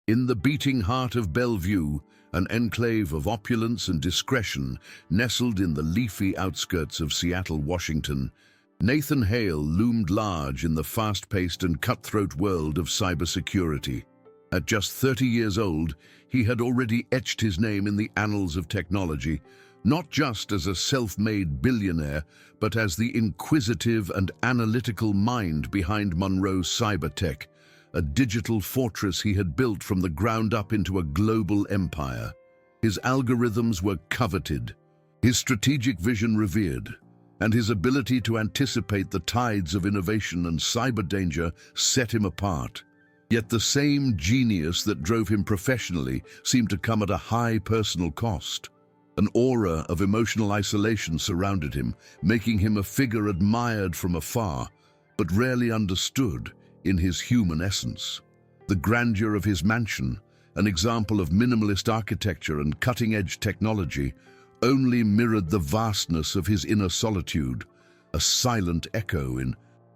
In the beating heart of Bellevue, an enclave of opulence and discretion nestled in the leafy outskirts of Seattle, Washington, Nathan Hale loomed large in the fast-paced and cutthroat world of cybersecurity. At just 30 years old, he had already etched his name in the annals of technology, not just as a self-made billionaire, but as the inquisitive and analytical mind behind Monroe's cybertech, a digital fortress he had built from the ground up into a global empire. His algorithms were coveted, his strategic vision revered, and his ability to anticipate the tides of innovation and cyber danger set him apart. Yet the same genius that drove him professionally seemed to come at a high personal cost. An aura of emotional isolation surrounded him, making him a figure admired from afar, but rarely understood in his human essence. The grandeur of his mansion, an example of minimalist architecture and cutting-edge technology, only mirrored the vastness of his inner solitude, a silent echo in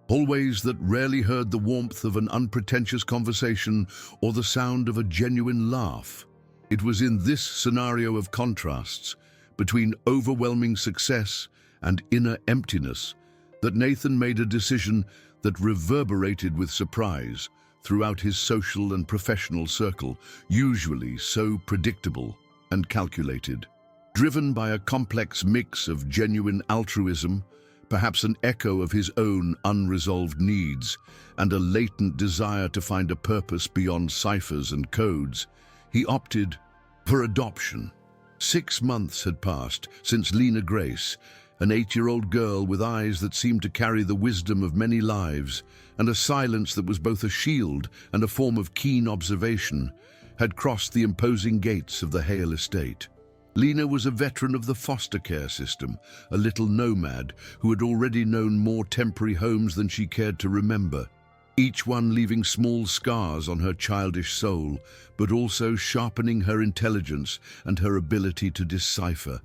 hallways that rarely heard the warmth of an unpretentious conversation or the sound of a genuine laugh. It was in this scenario of contrasts, between overwhelming success and inner emptiness, that Nathan made a decision that reverberated with surprise throughout his social and professional circle, usually so predictable and calculated. Driven by a complex mix of genuine altruism, perhaps an echo of his own unresolved needs, and a latent desire to find a purpose beyond ciphers and codes, he opted for adoption. 6 months had passed since Lena Grace, an 8-year-old girl with eyes that seemed to carry the wisdom of many lives, and a silence that was both a shield and a form of keen observation, had crossed the imposing gates of the Hale estate. Lena was a veteran of the foster care system, a little nomad who had already known more temporary homes than she cared to remember, each one leaving small scars on her childish soul, but also sharpening her intelligence and her ability to decipher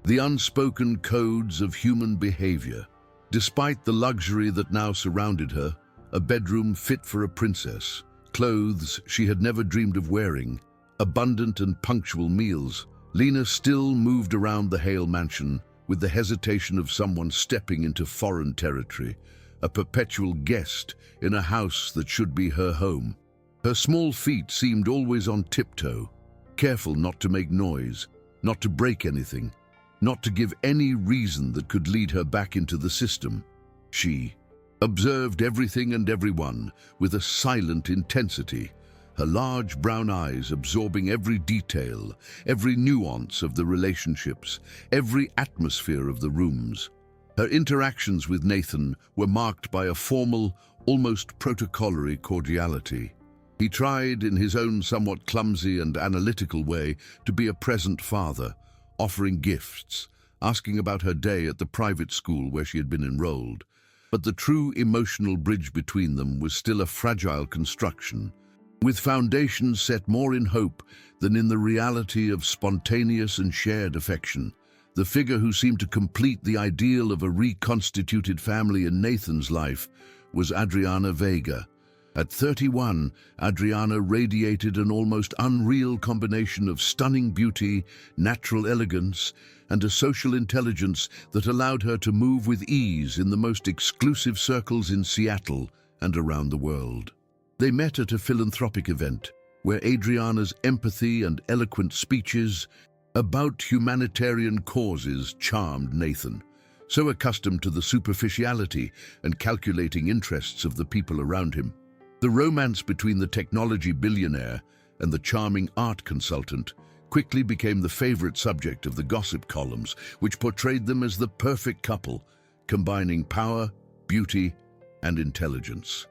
the unspoken codes of human behavior. Despite the luxury that now surrounded her, a bedroom fit for a princess, clothes she had never dreamed of wearing, abundant and punctual meals, Lena still moved around the Hale mansion with the hesitation of someone stepping into foreign territory, a perpetual guest in a house that should be her home. Her small feet seemed always on tiptoe, careful not to make noise, not to break anything, not to give any reason that could lead her back into the system. She observed everything and everyone with a silent intensity, her large brown eyes absorbing every detail, every nuance of the relationships, every atmosphere of the rooms. Her interactions with Nathan were marked by a formal, almost protocolary cordiality. He tried, in his own somewhat clumsy and analytical way, to be a present father, offering gifts, asking about her day at the private school where she had been enrolled. But the true emotional bridge between them was still a fragile construction, with foundations set more in hope than in the reality of spontaneous and shared affection. The figure who seemed to complete the ideal of a reconstituted family in Nathan's life was Adriana Vega. At 31, Adriana radiated an almost unreal combination of stunning beauty, natural elegance, and a social intelligence that allowed her to move with ease in the most exclusive circles in Seattle and around the world. They met at a philanthropic event, where Adriana's empathy and eloquent speeches about humanitarian causes charmed Nathan, so accustomed to the superficiality and calculating interests of the people around him. The romance between the technology billionaire and the charming art consultant quickly became the favorite subject of the gossip columns, which portrayed them as the perfect couple, combining power, beauty, and intelligence.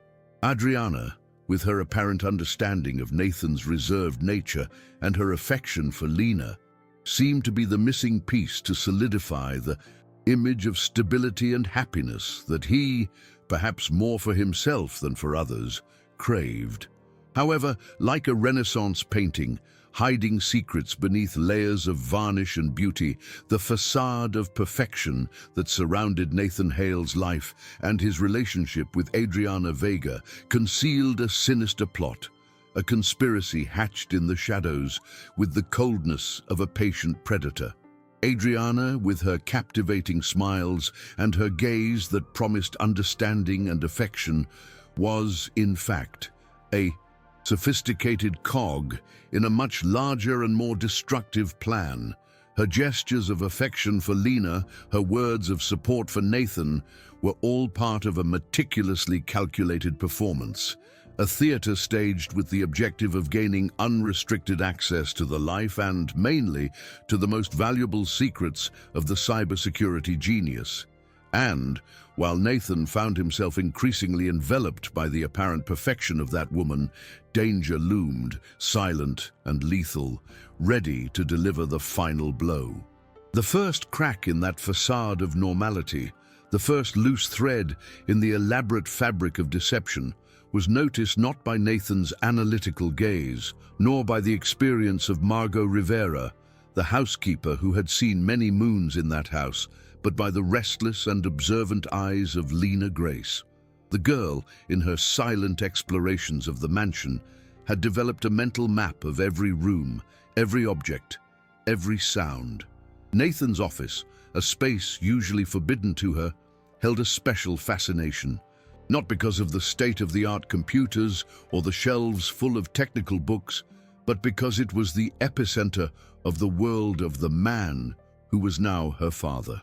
Adriana, with her apparent understanding of Nathan's reserved nature and her affection for Lena, seemed to be the missing piece to solidify the image of stability and happiness that he, perhaps more for himself than for others, craved. However, like a Renaissance painting, hiding secrets beneath layers of varnish and beauty, the facade of perfection that surrounded Nathan Hale's life and his relationship with Adriana Vega concealed a sinister plot, a conspiracy hatched in the shadows with the coldness of a patient predator. Adriana, with her captivating smiles and her gaze that promised understanding and affection, was, in fact, a sophisticated cog in a much larger and more destructive plan. Her gestures of affection for Lena, her words of support for Nathan, were all part of a meticulously calculated performance, a theater staged with the objective of gaining unrestricted access to the life and, mainly, to the most valuable secrets of the cybersecurity genius. And, while Nathan found himself increasingly enveloped by the apparent perfection of that woman, danger loomed, silent and lethal, ready to deliver the final blow. The first crack in that facade of normality, the first loose thread in the elaborate fabric of deception, was noticed not by Nathan's analytical gaze, nor by the experience of Margot Rivera, the housekeeper who had seen many moons in that house, but by the restless and observant eyes of Lena Grace. The girl, in her silent explorations of the mansion, had developed a mental map of every room, every object, every sound. Nathan's office, a space usually forbidden to her, held a special fascination, not because of the state-of-the-art computers or the shelves full of technical books, but because it was the epicenter of the world of the man who was now her father.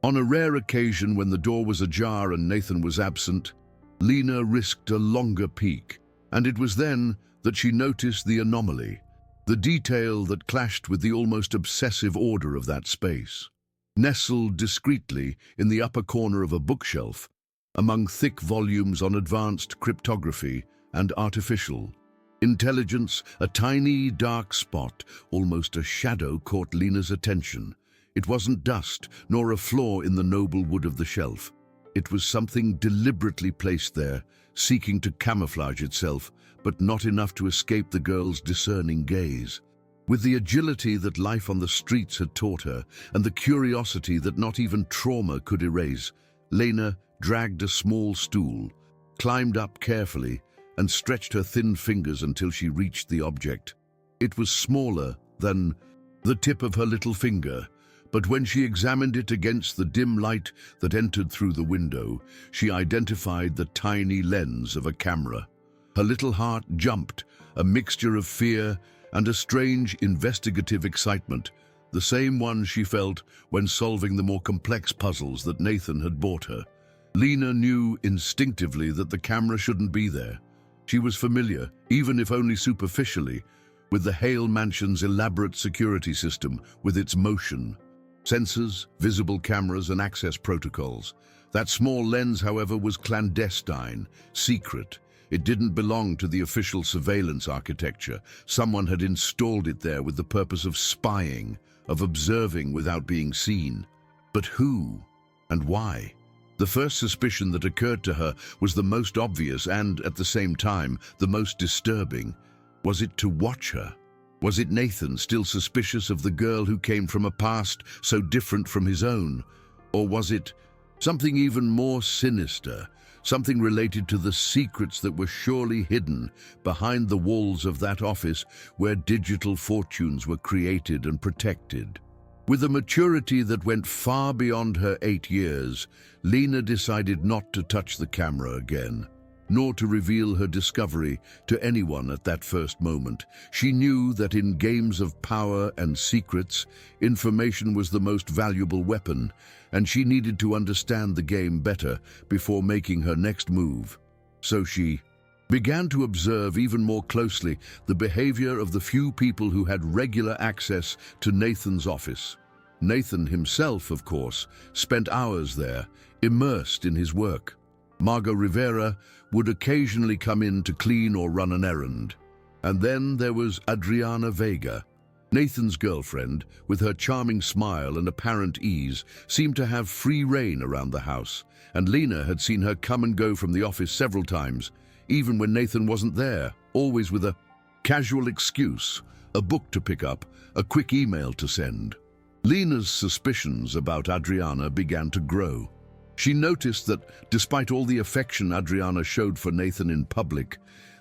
On a rare occasion when the door was ajar and Nathan was absent, Lena risked a longer peek, and it was then that she noticed the anomaly, the detail that clashed with the almost obsessive order of that space. Nestled discreetly in the upper corner of a bookshelf, among thick volumes on advanced cryptography and artificial intelligence, a tiny dark spot, almost a shadow, caught Lena's attention. It wasn't dust, nor a flaw in the noble wood of the shelf. It was something deliberately placed there, seeking to camouflage itself, but not enough to escape the girl's discerning gaze. With the agility that life on the streets had taught her, and the curiosity that not even trauma could erase, Lena dragged a small stool, climbed up carefully, and stretched her thin fingers until she reached the object. It was smaller than the tip of her little finger, but when she examined it against the dim light that entered through the window, she identified the tiny lens of a camera. Her little heart jumped, a mixture of fear and a strange investigative excitement, the same one she felt when solving the more complex puzzles that Nathan had bought her. Lena knew instinctively that the camera shouldn't be there. She was familiar, even if only superficially, with the Hale Mansion's elaborate security system, with its motion, sensors, visible cameras, and access protocols. That small lens, however, was clandestine, secret. It didn't belong to the official surveillance architecture. Someone had installed it there with the purpose of spying, of observing without being seen. But who and why? The first suspicion that occurred to her was the most obvious and, at the same time, the most disturbing. Was it to watch her? Was it Nathan, still suspicious of the girl who came from a past so different from his own? Or was it something even more sinister, something related to the secrets that were surely hidden behind the walls of that office where digital fortunes were created and protected? With a maturity that went far beyond her 8 years, Lena decided not to touch the camera again, nor to reveal her discovery to anyone at that first moment. She knew that in games of power and secrets, information was the most valuable weapon, and she needed to understand the game better before making her next move. So she began to observe even more closely the behavior of the few people who had regular access to Nathan's office. Nathan himself, of course, spent hours there, immersed in his work. Margot Rivera would occasionally come in to clean or run an errand. And then there was Adriana Vega. Nathan's girlfriend, with her charming smile and apparent ease, seemed to have free rein around the house, and Lena had seen her come and go from the office several times, even when Nathan wasn't there, always with a casual excuse, a book to pick up, a quick email to send. Lena's suspicions about Adriana began to grow. She noticed that, despite all the affection Adriana showed for Nathan in public,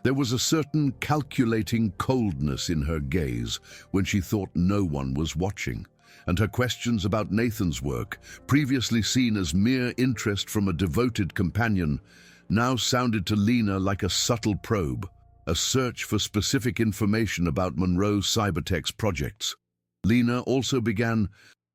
There was a certain calculating coldness in her gaze when she thought no one was watching, and her questions about Nathan's work, previously seen as mere interest from a devoted companion, now sounded to Lena like a subtle probe, a search for specific information about Monroe Cybertech's projects. Lena also began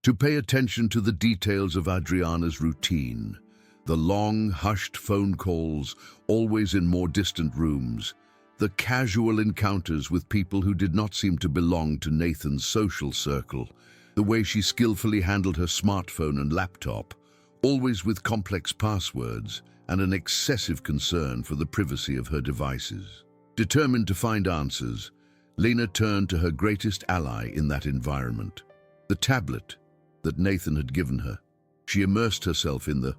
to pay attention to the details of Adriana's routine. The long, hushed phone calls, always in more distant rooms. The casual encounters with people who did not seem to belong to Nathan's social circle. The way she skillfully handled her smartphone and laptop, always with complex passwords and an excessive concern for the privacy of her devices. Determined to find answers, Lena turned to her greatest ally in that environment, the tablet that Nathan had given her. She immersed herself in the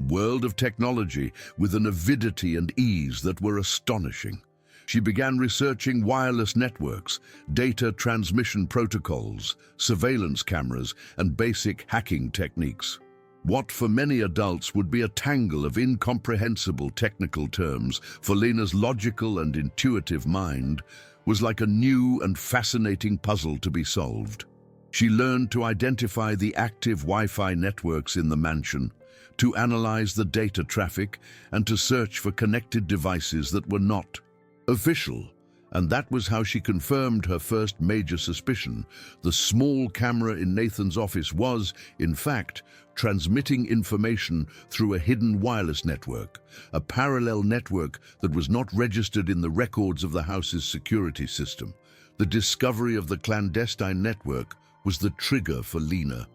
world of technology with an avidity and ease that were astonishing. She began researching wireless networks, data transmission protocols, surveillance cameras, and basic hacking techniques. What for many adults would be a tangle of incomprehensible technical terms, for Lena's logical and intuitive mind was like a new and fascinating puzzle to be solved. She learned to identify the active Wi-Fi networks in the mansion, to analyze the data traffic, and to search for connected devices that were not official. And that was how she confirmed her first major suspicion. The small camera in Nathan's office was, in fact, transmitting information through a hidden wireless network, a parallel network that was not registered in the records of the house's security system. The discovery of the clandestine network was the trigger for Lena.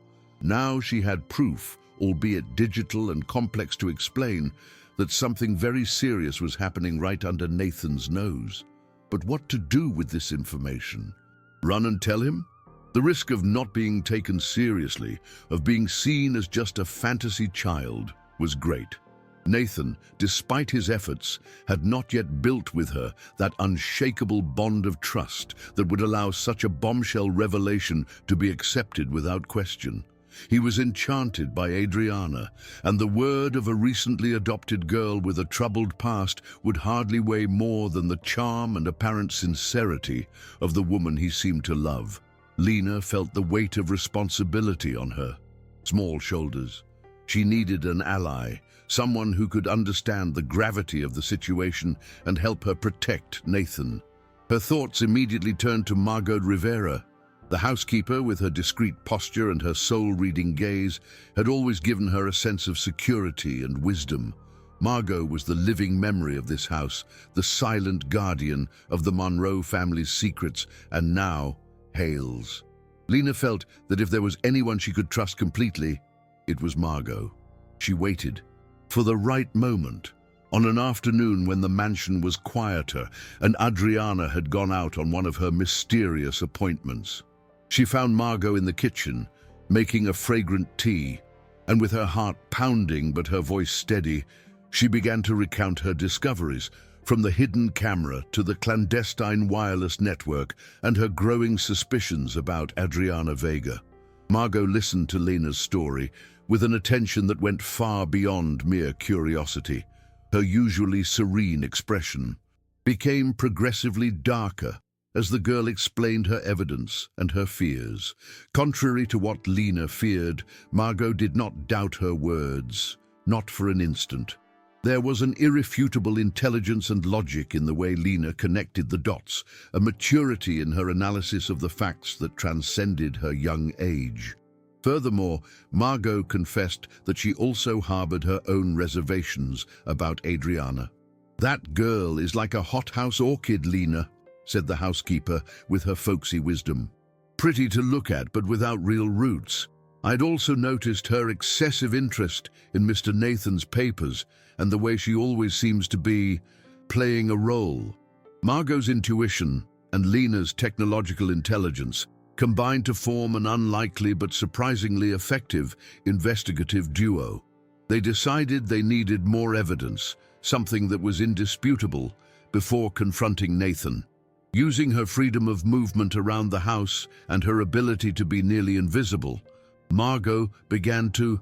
Now she had proof, albeit digital and complex to explain, that something very serious was happening right under Nathan's nose. But what to do with this information? Run and tell him? The risk of not being taken seriously, of being seen as just a fantasy child, was great. Nathan, despite his efforts, had not yet built with her that unshakable bond of trust that would allow such a bombshell revelation to be accepted without question. He was enchanted by Adriana, and the word of a recently adopted girl with a troubled past would hardly weigh more than the charm and apparent sincerity of the woman he seemed to love. Lena felt the weight of responsibility on her small shoulders. She needed an ally, someone who could understand the gravity of the situation and help her protect Nathan. Her thoughts immediately turned to Margot Rivera. The housekeeper, with her discreet posture and her soul-reading gaze, had always given her a sense of security and wisdom. Margot was the living memory of this house, the silent guardian of the Monroe family's secrets, and now Hale's. Lena felt that if there was anyone she could trust completely, it was Margot. She waited for the right moment. On an afternoon when the mansion was quieter and Adriana had gone out on one of her mysterious appointments, she found Margot in the kitchen, making a fragrant tea, and with her heart pounding but her voice steady, she began to recount her discoveries, from the hidden camera to the clandestine wireless network and her growing suspicions about Adriana Vega. Margot listened to Lena's story with an attention that went far beyond mere curiosity. Her usually serene expression became progressively darker as the girl explained her evidence and her fears. Contrary to what Lena feared, Margot did not doubt her words, not for an instant. There was an irrefutable intelligence and logic in the way Lena connected the dots, a maturity in her analysis of the facts that transcended her young age. Furthermore, Margot confessed that she also harbored her own reservations about Adriana. "That girl is like a hothouse orchid, Lena," said the housekeeper with her folksy wisdom. "Pretty to look at, but without real roots. I'd also noticed her excessive interest in Mr. Nathan's papers and the way she always seems to be playing a role." Margot's intuition and Lena's technological intelligence combined to form an unlikely but surprisingly effective investigative duo. They decided they needed more evidence, something that was indisputable, before confronting Nathan. Using her freedom of movement around the house and her ability to be nearly invisible, Margot began to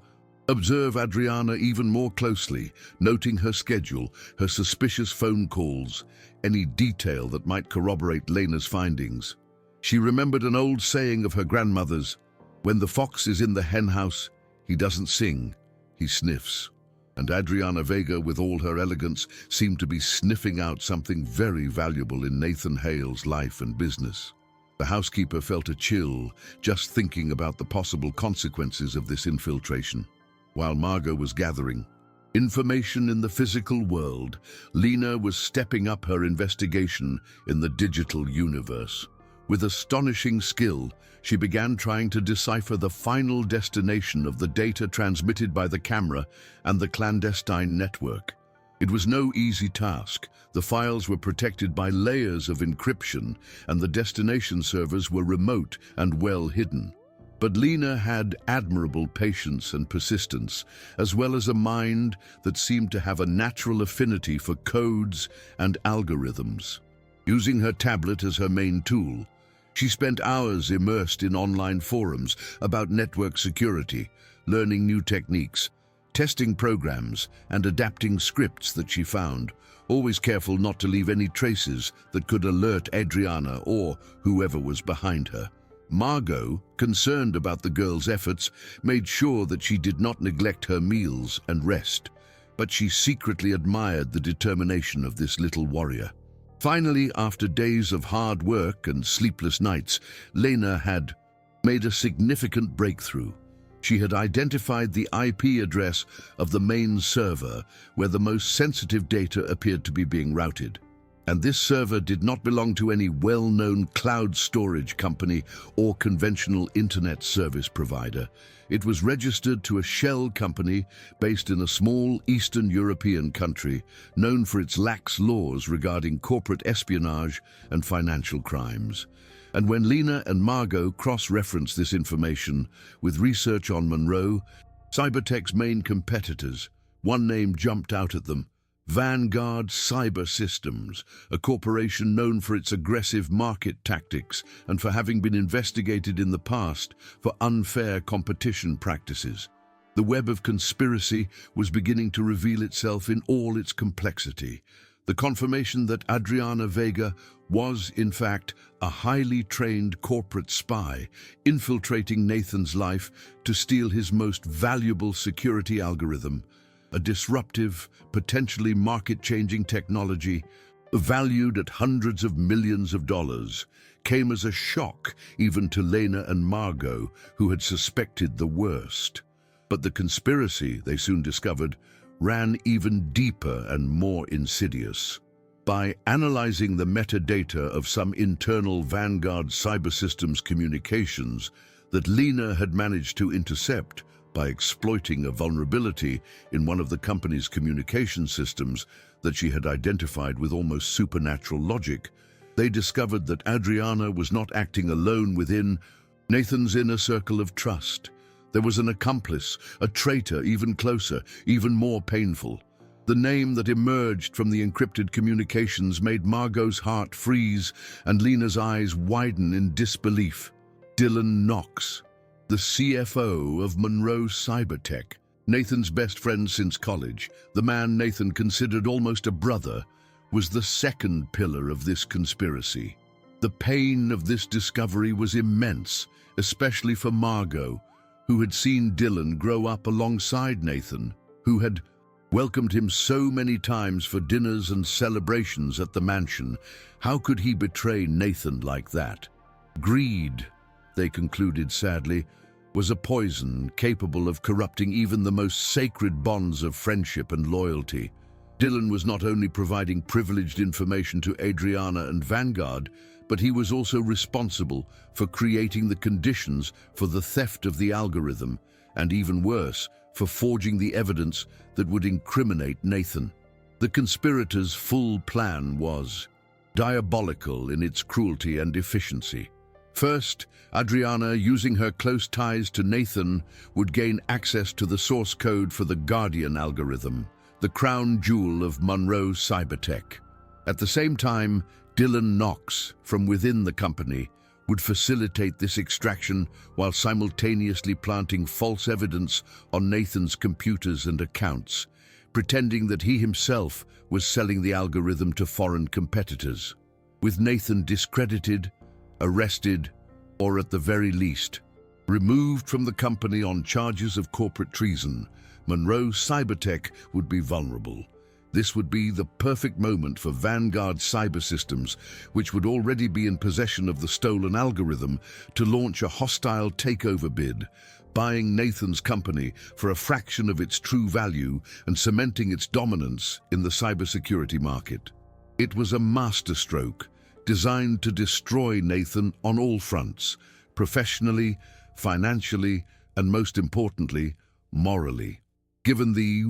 Observe Adriana even more closely, noting her schedule, her suspicious phone calls, any detail that might corroborate Lena's findings. She remembered an old saying of her grandmother's, "When the fox is in the henhouse, he doesn't sing, he sniffs." And Adriana Vega, with all her elegance, seemed to be sniffing out something very valuable in Nathan Hale's life and business. The housekeeper felt a chill just thinking about the possible consequences of this infiltration. While Margot was gathering information in the physical world, Lena was stepping up her investigation in the digital universe. With astonishing skill, she began trying to decipher the final destination of the data transmitted by the camera and the clandestine network. It was no easy task. The files were protected by layers of encryption, and the destination servers were remote and well hidden. But Lena had admirable patience and persistence, as well as a mind that seemed to have a natural affinity for codes and algorithms. Using her tablet as her main tool, she spent hours immersed in online forums about network security, learning new techniques, testing programs, and adapting scripts that she found, always careful not to leave any traces that could alert Adriana or whoever was behind her. Margot, concerned about the girl's efforts, made sure that she did not neglect her meals and rest, but she secretly admired the determination of this little warrior. Finally, after days of hard work and sleepless nights, Lena had made a significant breakthrough. She had identified the IP address of the main server where the most sensitive data appeared to be being routed. And this server did not belong to any well-known cloud storage company or conventional internet service provider. It was registered to a shell company based in a small Eastern European country known for its lax laws regarding corporate espionage and financial crimes. And when Lena and Margot cross-referenced this information with research on Monroe, Cybertech's main competitors, one name jumped out at them: Vanguard Cyber Systems, a corporation known for its aggressive market tactics and for having been investigated in the past for unfair competition practices. The web of conspiracy was beginning to reveal itself in all its complexity. The confirmation that Adriana Vega was, in fact, a highly trained corporate spy, infiltrating Nathan's life to steal his most valuable security algorithm, a disruptive, potentially market-changing technology valued at hundreds of millions of dollars, came as a shock even to Lena and Margot, who had suspected the worst. But the conspiracy, they soon discovered, ran even deeper and more insidious. By analyzing the metadata of some internal Vanguard Cyber Systems communications that Lena had managed to intercept, by exploiting a vulnerability in one of the company's communication systems that she had identified with almost supernatural logic, they discovered that Adriana was not acting alone within Nathan's inner circle of trust. There was an accomplice, a traitor, even closer, even more painful. The name that emerged from the encrypted communications made Margot's heart freeze and Lena's eyes widen in disbelief. Dylan Knox, the CFO of Monroe Cybertech, Nathan's best friend since college, the man Nathan considered almost a brother, was the second pillar of this conspiracy. The pain of this discovery was immense, especially for Margot, who had seen Dylan grow up alongside Nathan, who had welcomed him so many times for dinners and celebrations at the mansion. How could he betray Nathan like that? Greed, they concluded sadly, was a poison capable of corrupting even the most sacred bonds of friendship and loyalty. Dylan was not only providing privileged information to Adriana and Vanguard, but he was also responsible for creating the conditions for the theft of the algorithm, and even worse, for forging the evidence that would incriminate Nathan. The conspirators' full plan was diabolical in its cruelty and efficiency. First, Adriana, using her close ties to Nathan, would gain access to the source code for the Guardian algorithm, the crown jewel of Monroe Cybertech. At the same time, Dylan Knox, from within the company, would facilitate this extraction while simultaneously planting false evidence on Nathan's computers and accounts, pretending that he himself was selling the algorithm to foreign competitors. With Nathan discredited, arrested, or at the very least, removed from the company on charges of corporate treason, Monroe Cybertech would be vulnerable. This would be the perfect moment for Vanguard Cyber Systems, which would already be in possession of the stolen algorithm, to launch a hostile takeover bid, buying Nathan's company for a fraction of its true value and cementing its dominance in the cybersecurity market. It was a masterstroke designed to destroy Nathan on all fronts, professionally, financially, and most importantly, morally. Given the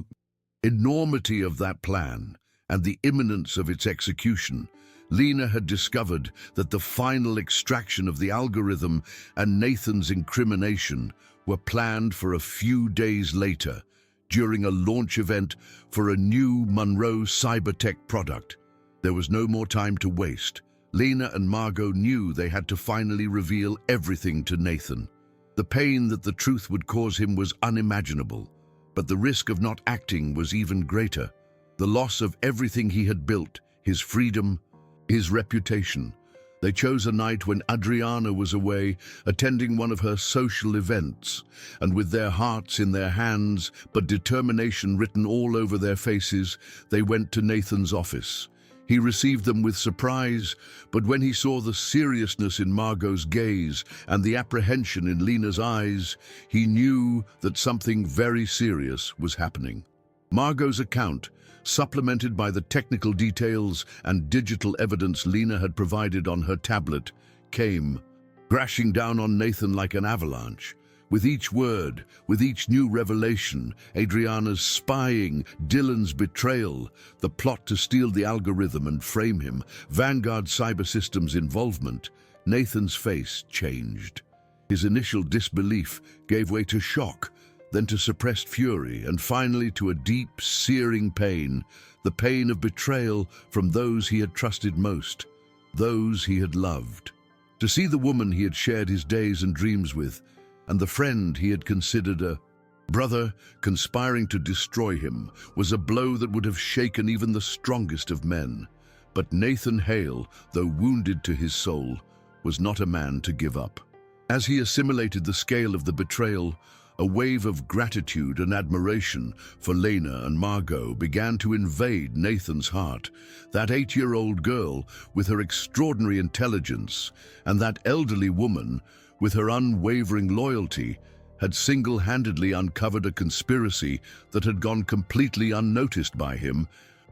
enormity of that plan and the imminence of its execution, Lena had discovered that the final extraction of the algorithm and Nathan's incrimination were planned for a few days later, during a launch event for a new Monroe Cybertech product. There was no more time to waste. Lena and Margot knew they had to finally reveal everything to Nathan. The pain that the truth would cause him was unimaginable, but the risk of not acting was even greater. The loss of everything he had built, his freedom, his reputation. They chose a night when Adriana was away, attending one of her social events, and with their hearts in their hands, but determination written all over their faces, they went to Nathan's office. He received them with surprise, but when he saw the seriousness in Margot's gaze and the apprehension in Lena's eyes, he knew that something very serious was happening. Margot's account, supplemented by the technical details and digital evidence Lena had provided on her tablet, came crashing down on Nathan like an avalanche. With each word, with each new revelation, Adriana's spying, Dylan's betrayal, the plot to steal the algorithm and frame him, Vanguard Cyber Systems' involvement, Nathan's face changed. His initial disbelief gave way to shock, then to suppressed fury, and finally to a deep, searing pain, the pain of betrayal from those he had trusted most, those he had loved. To see the woman he had shared his days and dreams with, and the friend he had considered a brother conspiring to destroy him, was a blow that would have shaken even the strongest of men. But Nathan Hale, though wounded to his soul, was not a man to give up. As he assimilated the scale of the betrayal, a wave of gratitude and admiration for Lena and Margot began to invade Nathan's heart. That 8-year-old girl with her extraordinary intelligence and that elderly woman with her unwavering loyalty had single-handedly uncovered a conspiracy that had gone completely unnoticed by him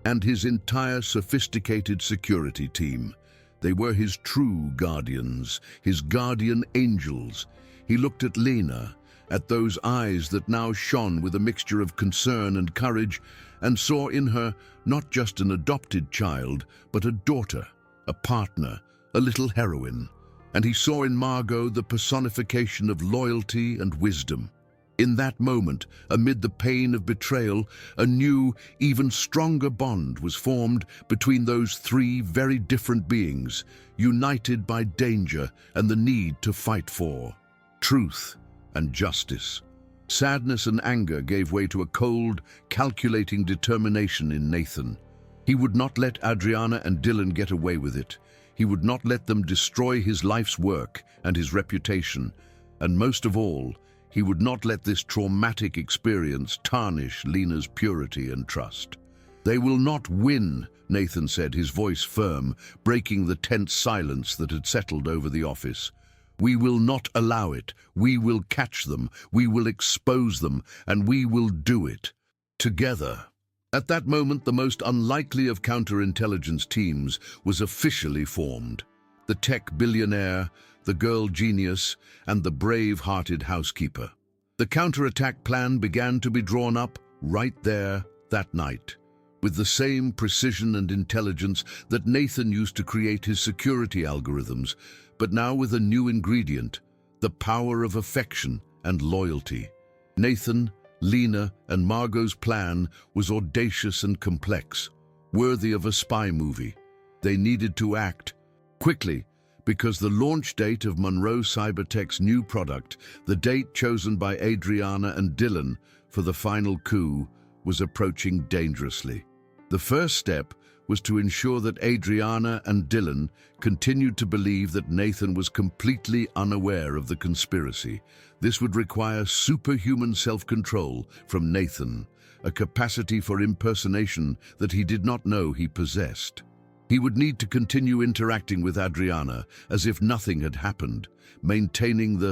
and his entire sophisticated security team. They were his true guardians, his guardian angels. He looked at Lena, at those eyes that now shone with a mixture of concern and courage, and saw in her not just an adopted child, but a daughter, a partner, a little heroine. And he saw in Margot the personification of loyalty and wisdom. In that moment, amid the pain of betrayal, a new, even stronger bond was formed between those three very different beings, united by danger and the need to fight for truth and justice. Sadness and anger gave way to a cold, calculating determination in Nathan. He would not let Adriana and Dylan get away with it. He would not let them destroy his life's work and his reputation. And most of all, he would not let this traumatic experience tarnish Lena's purity and trust. "They will not win," Nathan said, his voice firm, breaking the tense silence that had settled over the office. "We will not allow it. We will catch them. We will expose them. And we will do it together." At that moment, the most unlikely of counterintelligence teams was officially formed. The tech billionaire, the girl genius, and the brave-hearted housekeeper. The counterattack plan began to be drawn up right there that night, with the same precision and intelligence that Nathan used to create his security algorithms, but now with a new ingredient, the power of affection and loyalty. Nathan, Lena, and Margot's plan was audacious and complex, worthy of a spy movie. They needed to act quickly, because the launch date of Monroe Cybertech's new product, the date chosen by Adriana and Dylan for the final coup, was approaching dangerously. The first step was to ensure that Adriana and Dylan continued to believe that Nathan was completely unaware of the conspiracy. This would require superhuman self-control from Nathan, a capacity for impersonation that he did not know he possessed. He would need to continue interacting with Adriana as if nothing had happened, maintaining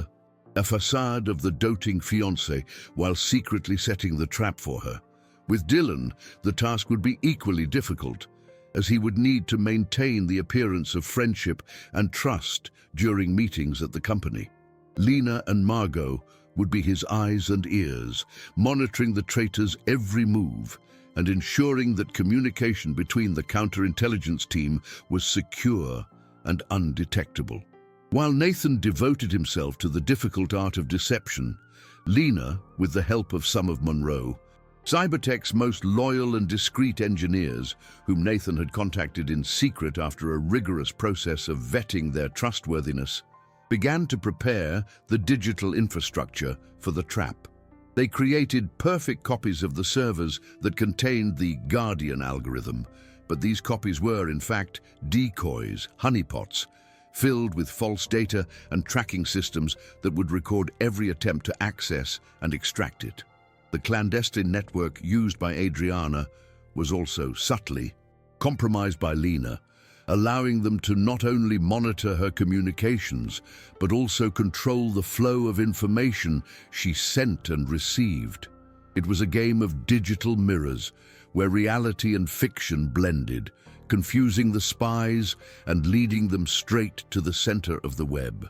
a facade of the doting fiancé while secretly setting the trap for her. With Dylan, the task would be equally difficult, as he would need to maintain the appearance of friendship and trust during meetings at the company. Lena and Margot would be his eyes and ears, monitoring the traitor's every move and ensuring that communication between the counterintelligence team was secure and undetectable. While Nathan devoted himself to the difficult art of deception, Lena, with the help of some of Monroe, Cybertech's most loyal and discreet engineers, whom Nathan had contacted in secret after a rigorous process of vetting their trustworthiness, began to prepare the digital infrastructure for the trap. They created perfect copies of the servers that contained the Guardian algorithm, but these copies were, in fact, decoys, honeypots, filled with false data and tracking systems that would record every attempt to access and extract it. The clandestine network used by Adriana was also subtly compromised by Lena, allowing them to not only monitor her communications, but also control the flow of information she sent and received. It was a game of digital mirrors, where reality and fiction blended, confusing the spies and leading them straight to the center of the web.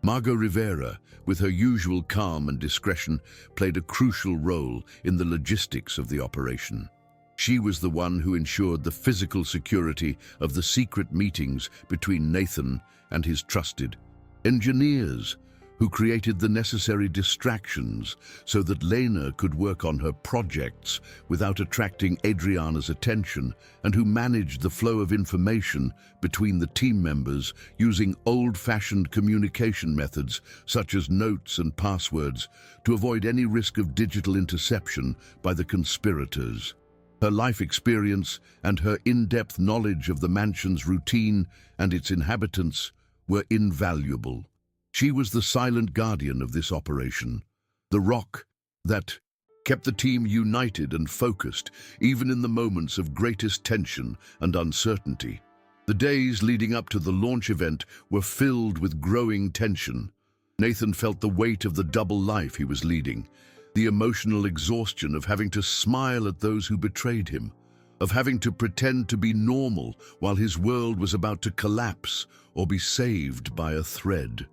Margot Rivera, with her usual calm and discretion, played a crucial role in the logistics of the operation. She was the one who ensured the physical security of the secret meetings between Nathan and his trusted engineers, who created the necessary distractions so that Lena could work on her projects without attracting Adriana's attention, and who managed the flow of information between the team members using old-fashioned communication methods such as notes and passwords to avoid any risk of digital interception by the conspirators. Her life experience and her in-depth knowledge of the mansion's routine and its inhabitants were invaluable. She was the silent guardian of this operation, the rock that kept the team united and focused, even in the moments of greatest tension and uncertainty. The days leading up to the launch event were filled with growing tension. Nathan felt the weight of the double life he was leading, the emotional exhaustion of having to smile at those who betrayed him, of having to pretend to be normal while his world was about to collapse or be saved by a thread.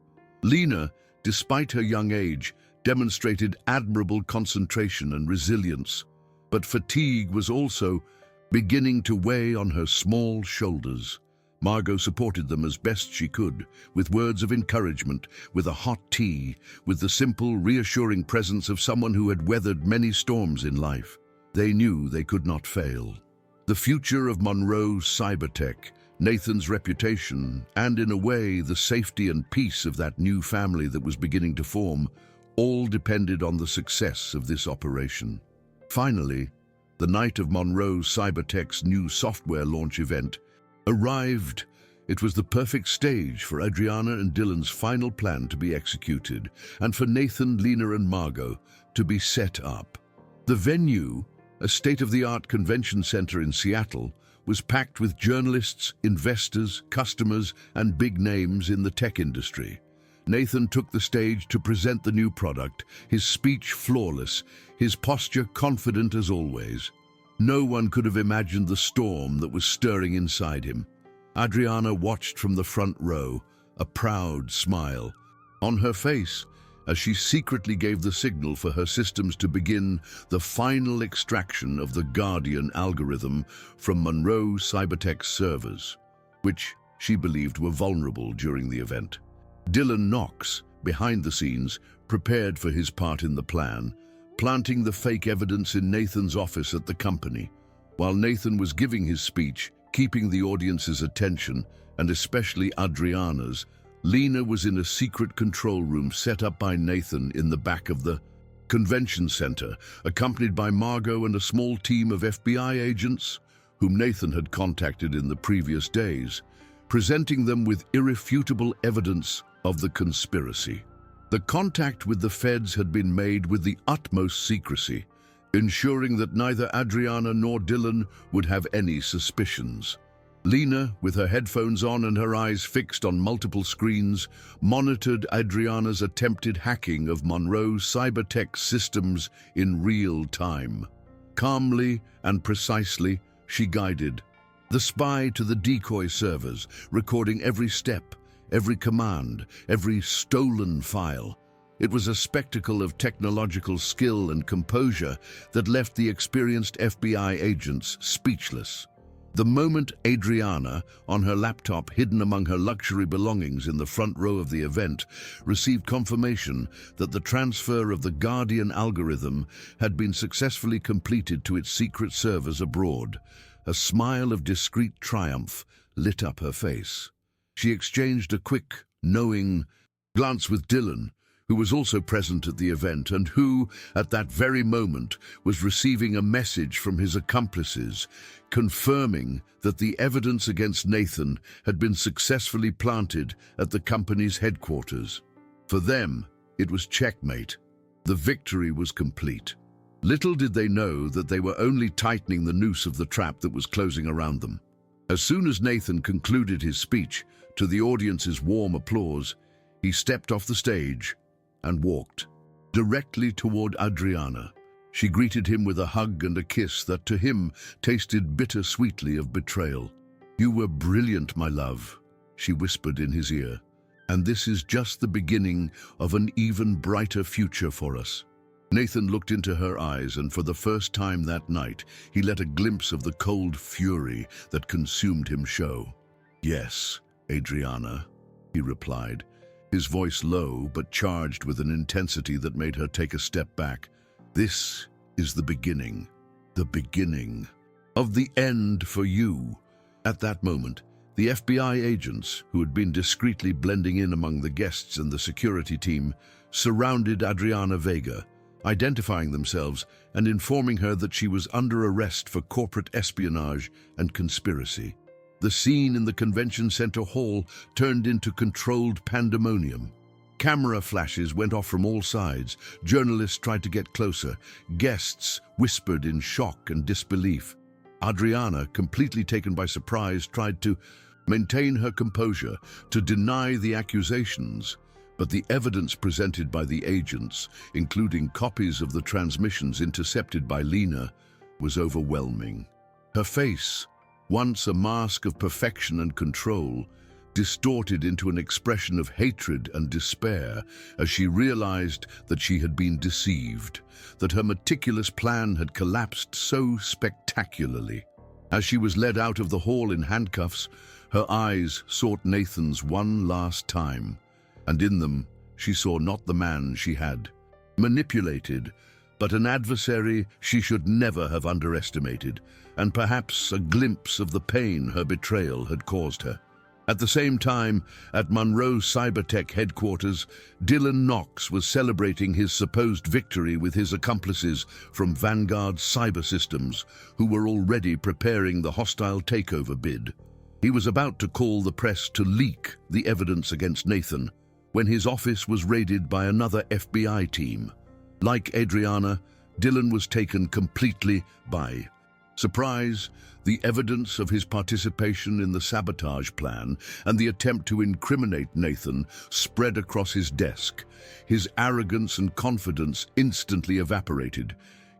Lena, despite her young age, demonstrated admirable concentration and resilience, but fatigue was also beginning to weigh on her small shoulders. Margot supported them as best she could, with words of encouragement, with a hot tea, with the simple, reassuring presence of someone who had weathered many storms in life. They knew they could not fail. The future of Monroe Cybertech, Nathan's reputation, and in a way the safety and peace of that new family that was beginning to form, all depended on the success of this operation. Finally, the night of Monroe Cybertech's new software launch event arrived. It was the perfect stage for Adriana and Dylan's final plan to be executed, and for Nathan, Lena, and Margot to be set up. The venue, a state-of-the-art convention center in Seattle, was packed with journalists, investors, customers, and big names in the tech industry. Nathan took the stage to present the new product, his speech flawless, his posture confident as always. No one could have imagined the storm that was stirring inside him. Adriana watched from the front row, a proud smile on her face, as she secretly gave the signal for her systems to begin the final extraction of the Guardian algorithm from Monroe Cybertech's servers, which she believed were vulnerable during the event. Dylan Knox, behind the scenes, prepared for his part in the plan, planting the fake evidence in Nathan's office at the company. While Nathan was giving his speech, keeping the audience's attention, and especially Adriana's, Lena was in a secret control room set up by Nathan in the back of the convention center, accompanied by Margot and a small team of FBI agents whom Nathan had contacted in the previous days, presenting them with irrefutable evidence of the conspiracy. The contact with the feds had been made with the utmost secrecy, ensuring that neither Adriana nor Dylan would have any suspicions. Lena, with her headphones on and her eyes fixed on multiple screens, monitored Adriana's attempted hacking of Monroe's cybertech systems in real time. Calmly and precisely, she guided the spy to the decoy servers, recording every step, every command, every stolen file. It was a spectacle of technological skill and composure that left the experienced FBI agents speechless. The moment Adriana, on her laptop hidden among her luxury belongings in the front row of the event, received confirmation that the transfer of the Guardian algorithm had been successfully completed to its secret servers abroad, a smile of discreet triumph lit up her face. She exchanged a quick, knowing glance with Dylan, who was also present at the event and who, at that very moment, was receiving a message from his accomplices, confirming that the evidence against Nathan had been successfully planted at the company's headquarters. For them, it was checkmate. The victory was complete. Little did they know that they were only tightening the noose of the trap that was closing around them. As soon as Nathan concluded his speech, to the audience's warm applause, he stepped off the stage and walked directly toward Adriana. She greeted him with a hug and a kiss that to him tasted bitter-sweetly of betrayal. "You were brilliant, my love," she whispered in his ear, "and this is just the beginning of an even brighter future for us." Nathan looked into her eyes, and for the first time that night, he let a glimpse of the cold fury that consumed him show. "Yes, Adriana," he replied, his voice low but charged with an intensity that made her take a step back. "This is the beginning of the end for you." At that moment, the FBI agents, who had been discreetly blending in among the guests and the security team, surrounded Adriana Vega, identifying themselves and informing her that she was under arrest for corporate espionage and conspiracy. The scene in the convention center hall turned into controlled pandemonium. Camera flashes went off from all sides. Journalists tried to get closer. Guests whispered in shock and disbelief. Adriana, completely taken by surprise, tried to maintain her composure, to deny the accusations. But the evidence presented by the agents, including copies of the transmissions intercepted by Lena, was overwhelming. Her face, once a mask of perfection and control, distorted into an expression of hatred and despair as she realized that she had been deceived, that her meticulous plan had collapsed so spectacularly. As she was led out of the hall in handcuffs, her eyes sought Nathan's one last time, and in them she saw not the man she had manipulated, but an adversary she should never have underestimated, and perhaps a glimpse of the pain her betrayal had caused her. At the same time, at Monroe's cybertech headquarters, Dylan Knox was celebrating his supposed victory with his accomplices from Vanguard's cyber systems, who were already preparing the hostile takeover bid. He was about to call the press to leak the evidence against Nathan when his office was raided by another FBI team. Like Adriana, Dylan was taken completely by surprise. The evidence of his participation in the sabotage plan and the attempt to incriminate Nathan spread across his desk. His arrogance and confidence instantly evaporated,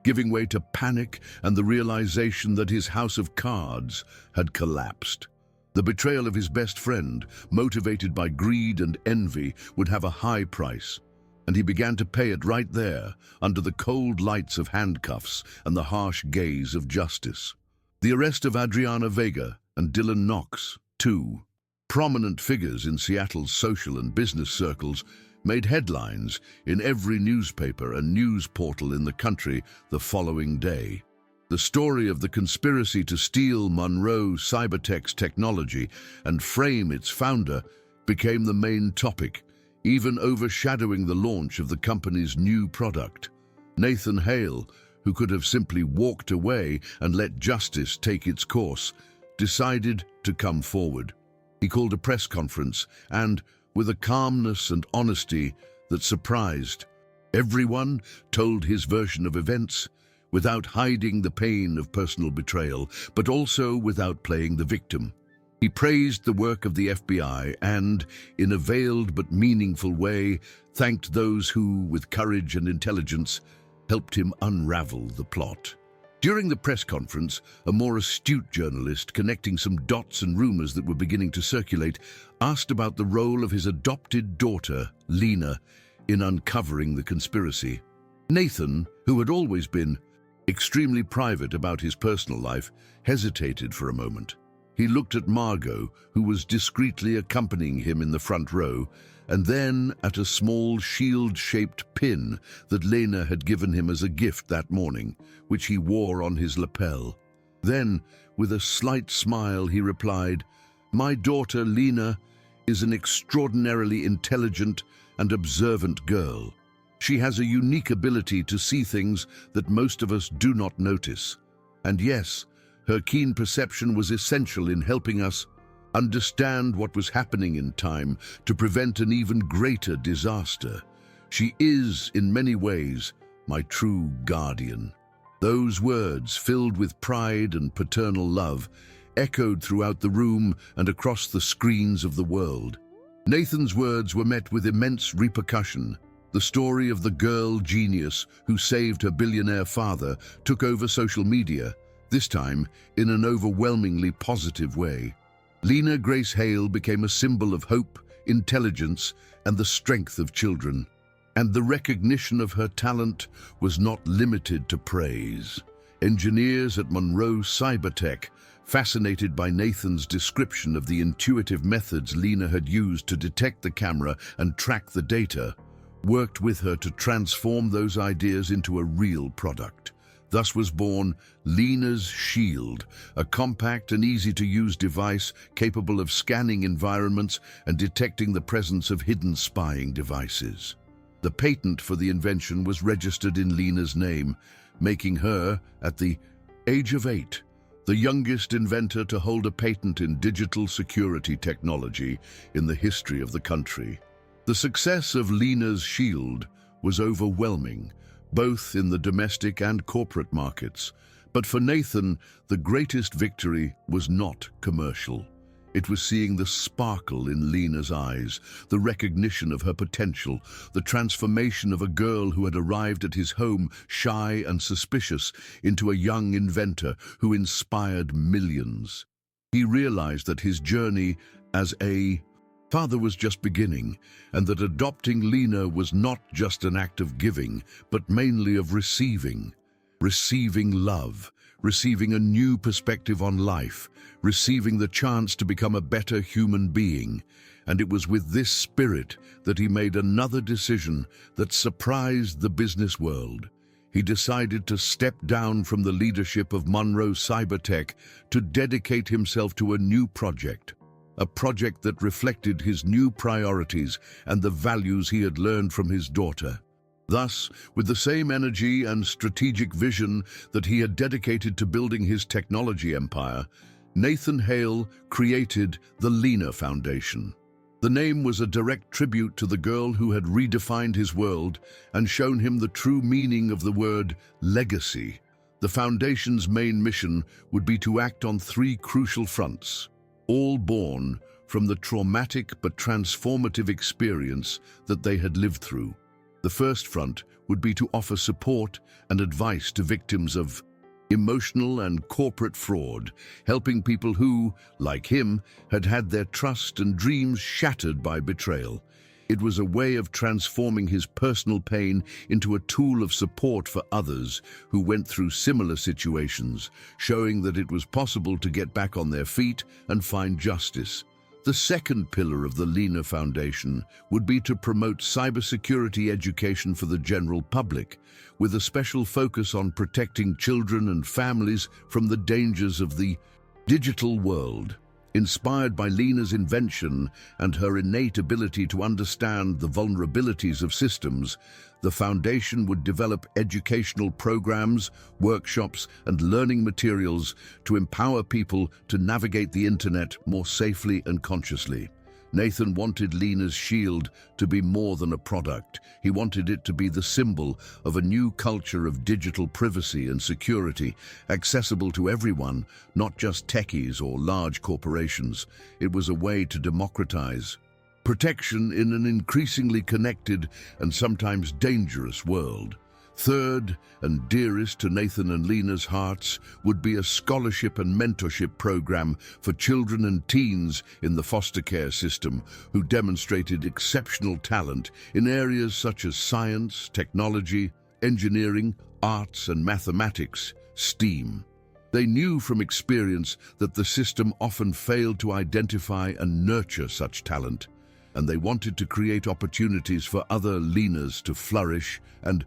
giving way to panic and the realization that his house of cards had collapsed. The betrayal of his best friend, motivated by greed and envy, would have a high price, and he began to pay it right there, under the cold lights of handcuffs and the harsh gaze of justice. The arrest of Adriana Vega and Dylan Knox, two prominent figures in Seattle's social and business circles, made headlines in every newspaper and news portal in the country the following day. The story of the conspiracy to steal Monroe Cybertech's technology and frame its founder became the main topic, even overshadowing the launch of the company's new product. Nathan Hale, who could have simply walked away and let justice take its course, decided to come forward. He called a press conference and, with a calmness and honesty that surprised everyone, told his version of events without hiding the pain of personal betrayal, but also without playing the victim. He praised the work of the FBI and, in a veiled but meaningful way, thanked those who, with courage and intelligence, helped him unravel the plot. During the press conference, a more astute journalist, connecting some dots and rumors that were beginning to circulate, asked about the role of his adopted daughter, Lena, in uncovering the conspiracy. Nathan, who had always been extremely private about his personal life, hesitated for a moment. He looked at Margot, who was discreetly accompanying him in the front row, and then at a small shield-shaped pin that Lena had given him as a gift that morning, which he wore on his lapel. Then, with a slight smile, he replied, "My daughter, Lena, is an extraordinarily intelligent and observant girl. She has a unique ability to see things that most of us do not notice. And yes, her keen perception was essential in helping us understand what was happening in time to prevent an even greater disaster. She is, in many ways, my true guardian." Those words, filled with pride and paternal love, echoed throughout the room and across the screens of the world. Nathan's words were met with immense repercussion. The story of the girl genius who saved her billionaire father took over social media, this time in an overwhelmingly positive way. Lena Grace Hale became a symbol of hope, intelligence, and the strength of children. And the recognition of her talent was not limited to praise. Engineers at Monroe Cybertech, fascinated by Nathan's description of the intuitive methods Lena had used to detect the camera and track the data, worked with her to transform those ideas into a real product. Thus was born Lena's Shield, a compact and easy-to-use device capable of scanning environments and detecting the presence of hidden spying devices. The patent for the invention was registered in Lena's name, making her, at the age of 8, the youngest inventor to hold a patent in digital security technology in the history of the country. The success of Lena's Shield was overwhelming, both in the domestic and corporate markets. But for Nathan, the greatest victory was not commercial. It was seeing the sparkle in Lena's eyes, the recognition of her potential, the transformation of a girl who had arrived at his home shy and suspicious into a young inventor who inspired millions. He realized that his journey as a father was just beginning, and that adopting Lena was not just an act of giving, but mainly of receiving. Receiving love, receiving a new perspective on life, receiving the chance to become a better human being. And it was with this spirit that he made another decision that surprised the business world. He decided to step down from the leadership of Monroe Cybertech to dedicate himself to a new project. A project that reflected his new priorities and the values he had learned from his daughter. Thus, with the same energy and strategic vision that he had dedicated to building his technology empire, Nathan Hale created the Lena Foundation. The name was a direct tribute to the girl who had redefined his world and shown him the true meaning of the word legacy. The foundation's main mission would be to act on 3 crucial fronts, all born from the traumatic but transformative experience that they had lived through. The first front would be to offer support and advice to victims of emotional and corporate fraud, helping people who, like him, had had their trust and dreams shattered by betrayal. It was a way of transforming his personal pain into a tool of support for others who went through similar situations, showing that it was possible to get back on their feet and find justice. The second pillar of the Lena Foundation would be to promote cybersecurity education for the general public, with a special focus on protecting children and families from the dangers of the digital world. Inspired by Lena's invention and her innate ability to understand the vulnerabilities of systems, the foundation would develop educational programs, workshops, and learning materials to empower people to navigate the internet more safely and consciously. Nathan wanted Lena's shield to be more than a product. He wanted it to be the symbol of a new culture of digital privacy and security, accessible to everyone, not just techies or large corporations. It was a way to democratize protection in an increasingly connected and sometimes dangerous world. Third, and dearest to Nathan and Lena's hearts, would be a scholarship and mentorship program for children and teens in the foster care system who demonstrated exceptional talent in areas such as science, technology, engineering, arts, and mathematics, STEAM. They knew from experience that the system often failed to identify and nurture such talent, and they wanted to create opportunities for other Lenas to flourish and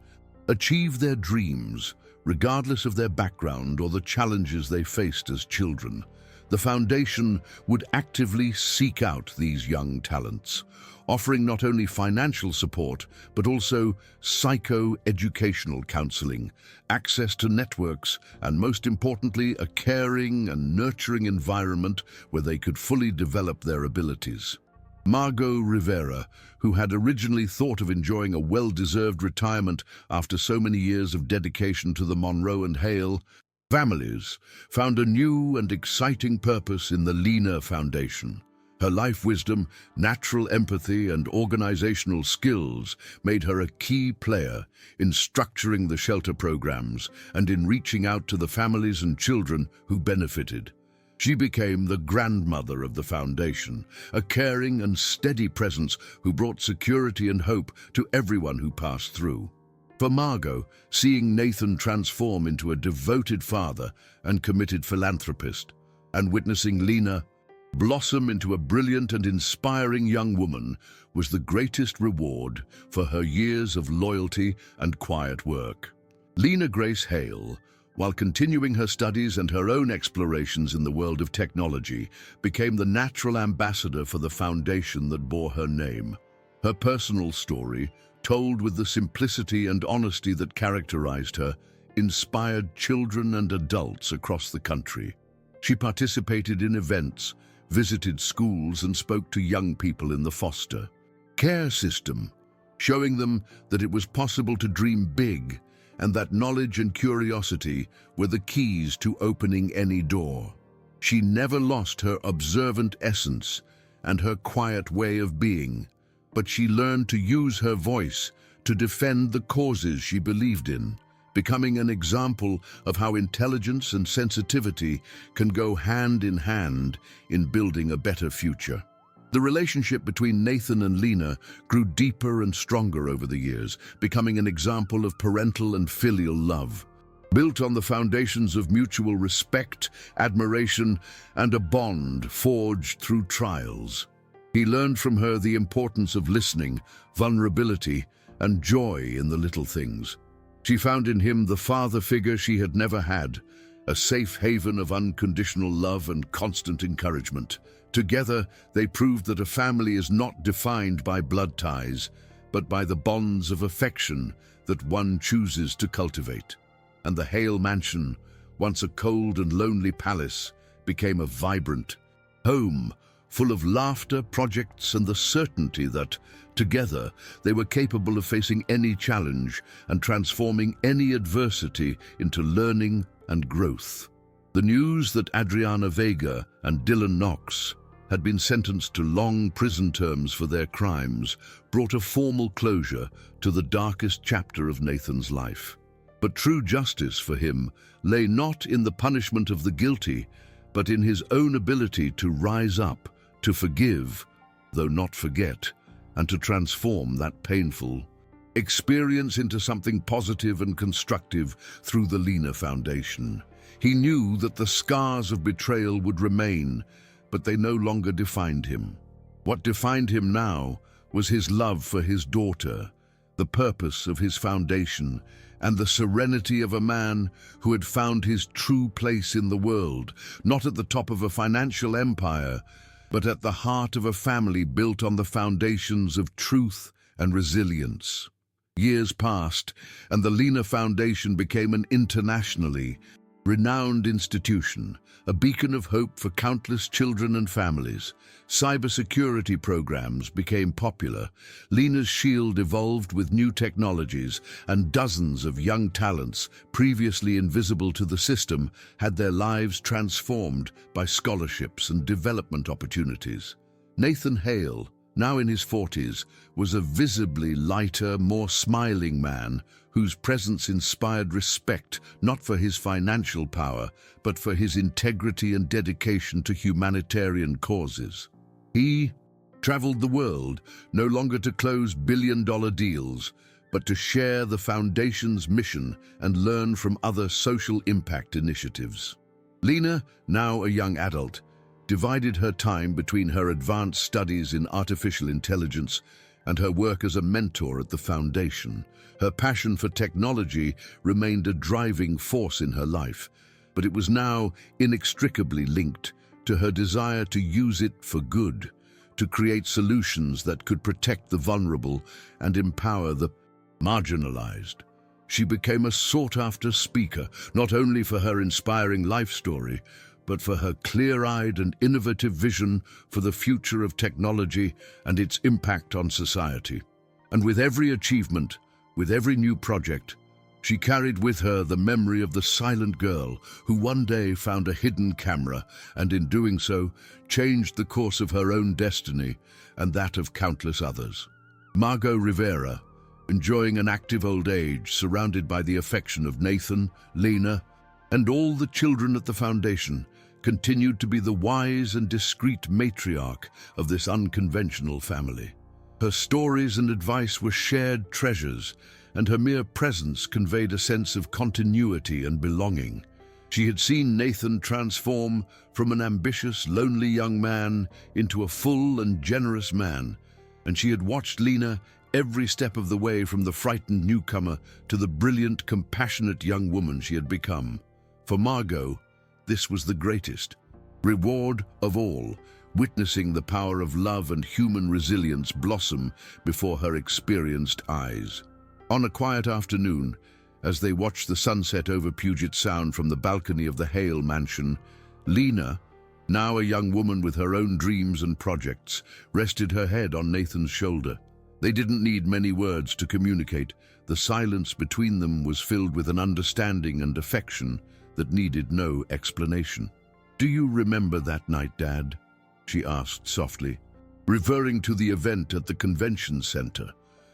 achieve their dreams, regardless of their background or the challenges they faced as children. The foundation would actively seek out these young talents, offering not only financial support, but also psycho-educational counseling, access to networks, and most importantly, a caring and nurturing environment where they could fully develop their abilities. Margot Rivera, who had originally thought of enjoying a well-deserved retirement after so many years of dedication to the Monroe and Hale families, found a new and exciting purpose in the Lena Foundation. Her life wisdom, natural empathy, and organizational skills made her a key player in structuring the shelter programs and in reaching out to the families and children who benefited. She became the grandmother of the foundation, a caring and steady presence who brought security and hope to everyone who passed through. For Margot, seeing Nathan transform into a devoted father and committed philanthropist, and witnessing Lena blossom into a brilliant and inspiring young woman was the greatest reward for her years of loyalty and quiet work. Lena Grace Hale, while continuing her studies and her own explorations in the world of technology, became the natural ambassador for the foundation that bore her name. Her personal story, told with the simplicity and honesty that characterized her, inspired children and adults across the country. She participated in events, visited schools, and spoke to young people in the foster care system, showing them that it was possible to dream big and that knowledge and curiosity were the keys to opening any door. She never lost her observant essence and her quiet way of being, but she learned to use her voice to defend the causes she believed in, becoming an example of how intelligence and sensitivity can go hand in building a better future. The relationship between Nathan and Lena grew deeper and stronger over the years, becoming an example of parental and filial love, built on the foundations of mutual respect, admiration, and a bond forged through trials. He learned from her the importance of listening, vulnerability, and joy in the little things. She found in him the father figure she had never had, a safe haven of unconditional love and constant encouragement. Together, they proved that a family is not defined by blood ties, but by the bonds of affection that one chooses to cultivate. And the Hale Mansion, once a cold and lonely palace, became a vibrant home, full of laughter, projects, and the certainty that, together, they were capable of facing any challenge and transforming any adversity into learning and growth. The news that Adriana Vega and Dylan Knox had been sentenced to long prison terms for their crimes brought a formal closure to the darkest chapter of Nathan's life. But true justice for him lay not in the punishment of the guilty, but in his own ability to rise up, to forgive, though not forget, and to transform that painful experience into something positive and constructive through the Lena Foundation. He knew that the scars of betrayal would remain, but they no longer defined him. What defined him now was his love for his daughter, the purpose of his foundation, and the serenity of a man who had found his true place in the world, not at the top of a financial empire, but at the heart of a family built on the foundations of truth and resilience. Years passed, and the Lena Foundation became an internationally renowned institution, a beacon of hope for countless children and families. Cybersecurity programs became popular. Lena's Shield evolved with new technologies, and dozens of young talents, previously invisible to the system, had their lives transformed by scholarships and development opportunities. Nathan Hale, now in his 40s, was a visibly lighter, more smiling man whose presence inspired respect not for his financial power, but for his integrity and dedication to humanitarian causes. He traveled the world, no longer to close billion-dollar deals, but to share the Foundation's mission and learn from other social impact initiatives. Lena, now a young adult, divided her time between her advanced studies in artificial intelligence and her work as a mentor at the Foundation. Her passion for technology remained a driving force in her life, but it was now inextricably linked to her desire to use it for good, to create solutions that could protect the vulnerable and empower the marginalized. She became a sought-after speaker, not only for her inspiring life story, but for her clear-eyed and innovative vision for the future of technology and its impact on society. And with every achievement, with every new project, she carried with her the memory of the silent girl who one day found a hidden camera and in doing so changed the course of her own destiny and that of countless others. Margot Rivera, enjoying an active old age surrounded by the affection of Nathan, Lena, and all the children at the Foundation, continued to be the wise and discreet matriarch of this unconventional family. Her stories and advice were shared treasures, and her mere presence conveyed a sense of continuity and belonging. She had seen Nathan transform from an ambitious, lonely young man into a full and generous man, and she had watched Lena every step of the way from the frightened newcomer to the brilliant, compassionate young woman she had become. For Margot, this was the greatest reward of all, witnessing the power of love and human resilience blossom before her experienced eyes. On a quiet afternoon, as they watched the sunset over Puget Sound from the balcony of the Hale mansion, Lena, now a young woman with her own dreams and projects, rested her head on Nathan's shoulder. They didn't need many words to communicate. The silence between them was filled with an understanding and affection that needed no explanation. "Do you remember that night, Dad?" she asked softly, referring to the event at the convention center.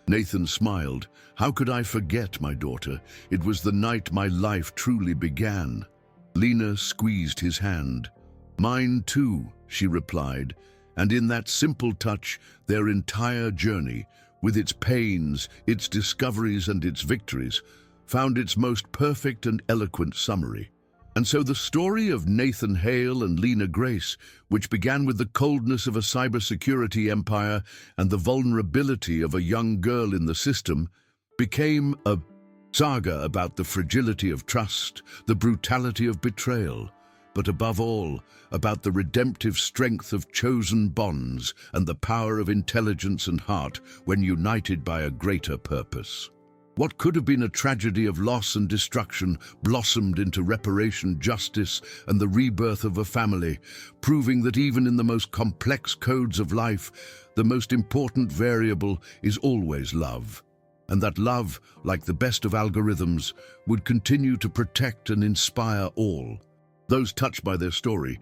Nathan smiled. "How could I forget, my daughter? It was the night my life truly began." Lena squeezed his hand. "Mine too," she replied, and in that simple touch, their entire journey, with its pains, its discoveries, and its victories, found its most perfect and eloquent summary. And so the story of Nathan Hale and Lena Grace, which began with the coldness of a cybersecurity empire and the vulnerability of a young girl in the system, became a saga about the fragility of trust, the brutality of betrayal, but above all, about the redemptive strength of chosen bonds and the power of intelligence and heart when united by a greater purpose. What could have been a tragedy of loss and destruction blossomed into reparation, justice, and the rebirth of a family, proving that even in the most complex codes of life, the most important variable is always love. And that love, like the best of algorithms, would continue to protect and inspire all. Those touched by their story